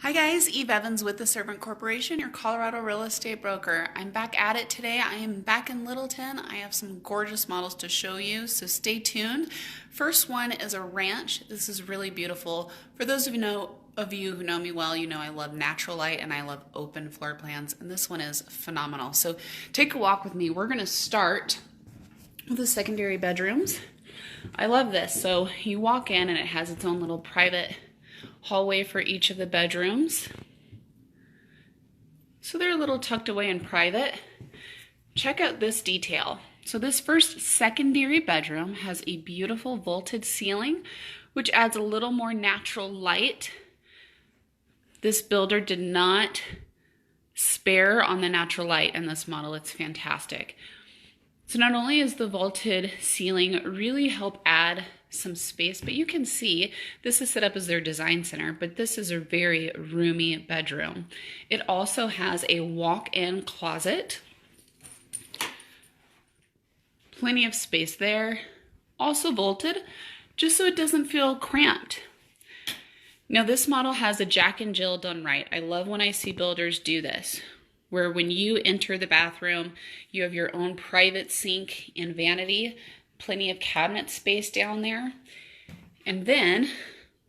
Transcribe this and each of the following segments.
Hi guys, Eve Evans with the Servant Corporation, your Colorado real estate broker. I'm back at it today. I am back in Littleton. I have some gorgeous models to show you, so stay tuned. First one is a ranch. This is really beautiful. For those of you who know me well, you know I love natural light and I love open floor plans, and this one is phenomenal. So take a walk with me. We're going to start with the secondary bedrooms. I love this. So you walk in and it has its own little private hallway for each of the bedrooms. So they're a little tucked away and private. Check out this detail. So this first secondary bedroom has a beautiful vaulted ceiling, which adds a little more natural light. This builder did not spare on the natural light in this model. It's fantastic. So not only is the vaulted ceiling really help add some space, but you can see this is set up as their design center, but this is a very roomy bedroom. It also has a walk-in closet. Plenty of space there. Also vaulted, just so it doesn't feel cramped. Now this model has a Jack and Jill done right. I love when I see builders do this, where when you enter the bathroom, you have your own private sink and vanity, plenty of cabinet space down there. And then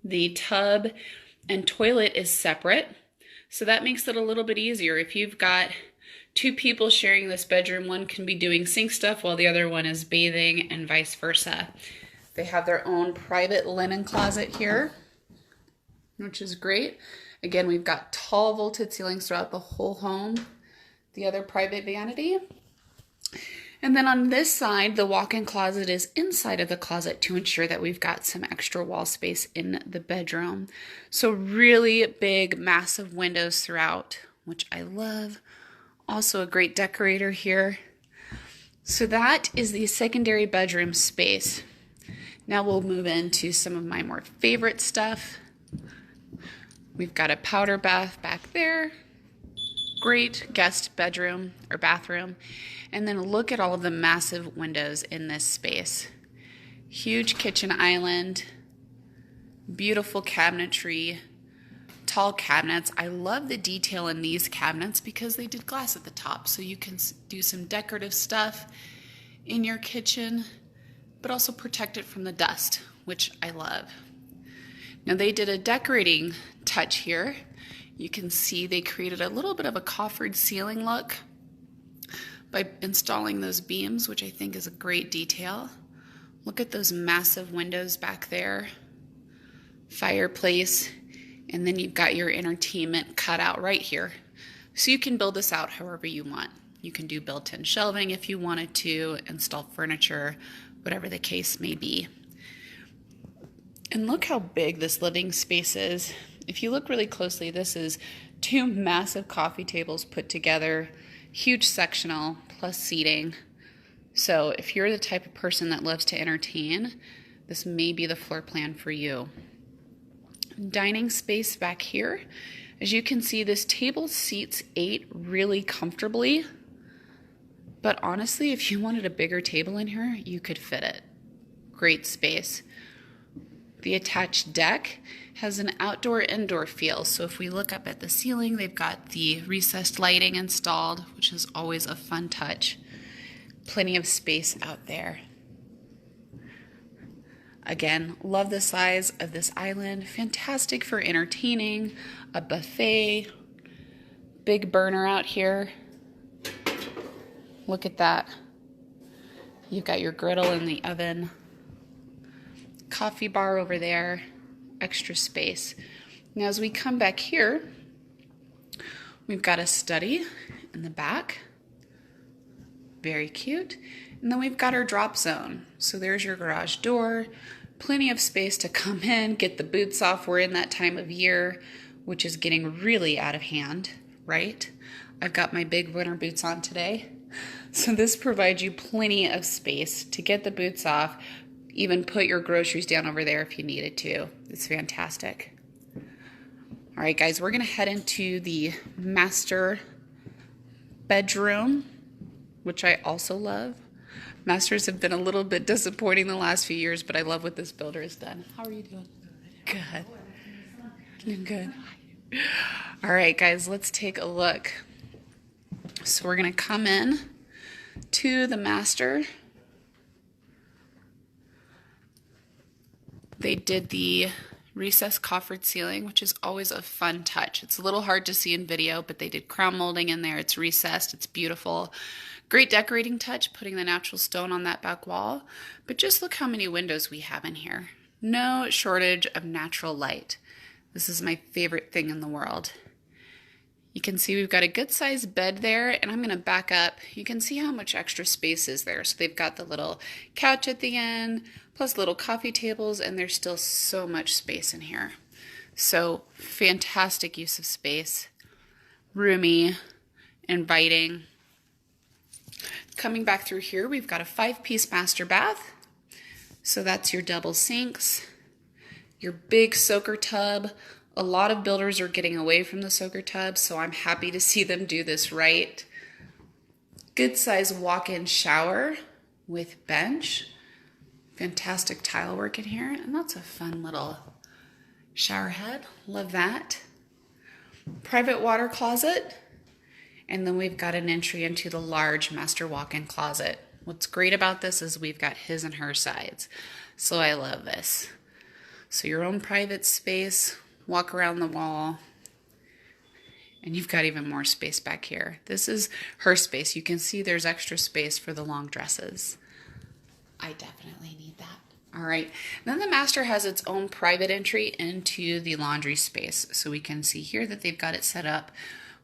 the tub and toilet is separate. So that makes it a little bit easier. If you've got two people sharing this bedroom, one can be doing sink stuff while the other one is bathing and vice versa. They have their own private linen closet here, which is great. Again, we've got tall vaulted ceilings throughout the whole home. The other private vanity. And then on this side, the walk-in closet is inside of the closet to ensure that we've got some extra wall space in the bedroom. So really big, massive windows throughout, which I love. Also a great decorator here. So that is the secondary bedroom space. Now we'll move into some of my more favorite stuff. We've got a powder bath back there. Great guest bedroom or bathroom. And then look at all of the massive windows in this space. Huge kitchen island, beautiful cabinetry, tall cabinets. I love the detail in these cabinets because they did glass at the top, so you can do some decorative stuff in your kitchen, but also protect it from the dust, which I love. Now they did a decorating touch here. You can see they created a little bit of a coffered ceiling look by installing those beams, which I think is a great detail. Look at those massive windows back there, fireplace, and then you've got your entertainment cut out right here. So you can build this out however you want. You can do built-in shelving if you wanted to, install furniture, whatever the case may be. And look how big this living space is. If you look really closely, this is two massive coffee tables put together, huge sectional plus seating. So if you're the type of person that loves to entertain, this may be the floor plan for you. Dining space back here. As you can see, this table seats 8 really comfortably. But honestly, if you wanted a bigger table in here, you could fit it. Great space. The attached deck has an outdoor-indoor feel. So if we look up at the ceiling, they've got the recessed lighting installed, which is always a fun touch. Plenty of space out there. Again, love the size of this island. Fantastic for entertaining, a buffet, big burner out here. Look at that. You've got your griddle in the oven. Coffee bar over there, extra space. Now as we come back here, we've got a study in the back, very cute. And then we've got our drop zone. So there's your garage door, plenty of space to come in, get the boots off. We're in that time of year, which is getting really out of hand, right? I've got my big winter boots on today. So this provides you plenty of space to get the boots off, even put your groceries down over there if you needed to. It's fantastic. All right, guys, we're going to head into the master bedroom, which I also love. Masters have been a little bit disappointing the last few years, but I love what this builder has done. How are you doing? Good. Doing good. All right, guys, let's take a look. So we're gonna come in to the master. They did the recessed coffered ceiling, which is always a fun touch. It's a little hard to see in video, but they did crown molding in there. It's recessed, it's beautiful. Great decorating touch, putting the natural stone on that back wall. But just look how many windows we have in here. No shortage of natural light. This is my favorite thing in the world. You can see we've got a good sized bed there, and I'm gonna back up. You can see how much extra space is there. So they've got the little couch at the end, plus little coffee tables, and there's still so much space in here. So fantastic use of space, roomy, inviting. Coming back through here, we've got a 5-piece master bath. So that's your double sinks, your big soaker tub. A lot of builders are getting away from the soaker tub, so I'm happy to see them do this right. Good size walk-in shower with bench. Fantastic tile work in here, and that's a fun little shower head. Love that. Private water closet, and then we've got an entry into the large master walk-in closet. What's great about this is we've got his and her sides, so I love this. So your own private space, walk around the wall, and you've got even more space back here. This is her space. You can see there's extra space for the long dresses. I definitely need that. All right, then the master has its own private entry into the laundry space. So we can see here that they've got it set up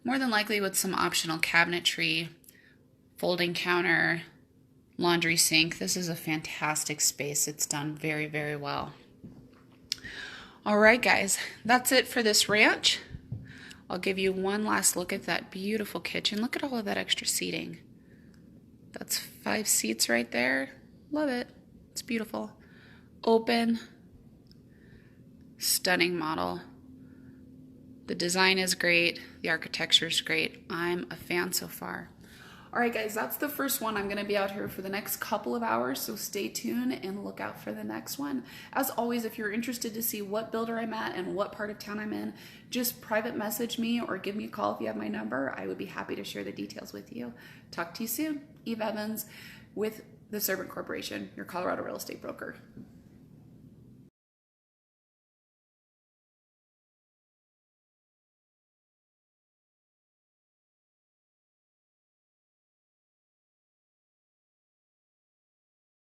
more than likely with some optional cabinetry, folding counter, laundry sink. This is a fantastic space. It's done very, very well. All right, guys, that's it for this ranch. I'll give you one last look at that beautiful kitchen. Look at all of that extra seating. That's 5 seats right there. Love it. It's beautiful. Open, stunning model. The design is great. The architecture is great. I'm a fan so far. All right, guys, that's the first one. I'm going to be out here for the next couple of hours, so stay tuned and look out for the next one. As always, if you're interested to see what builder I'm at and what part of town I'm in, just private message me or give me a call if you have my number. I would be happy to share the details with you. Talk to you soon. Eve Evans with the Servant Corporation, your Colorado real estate broker.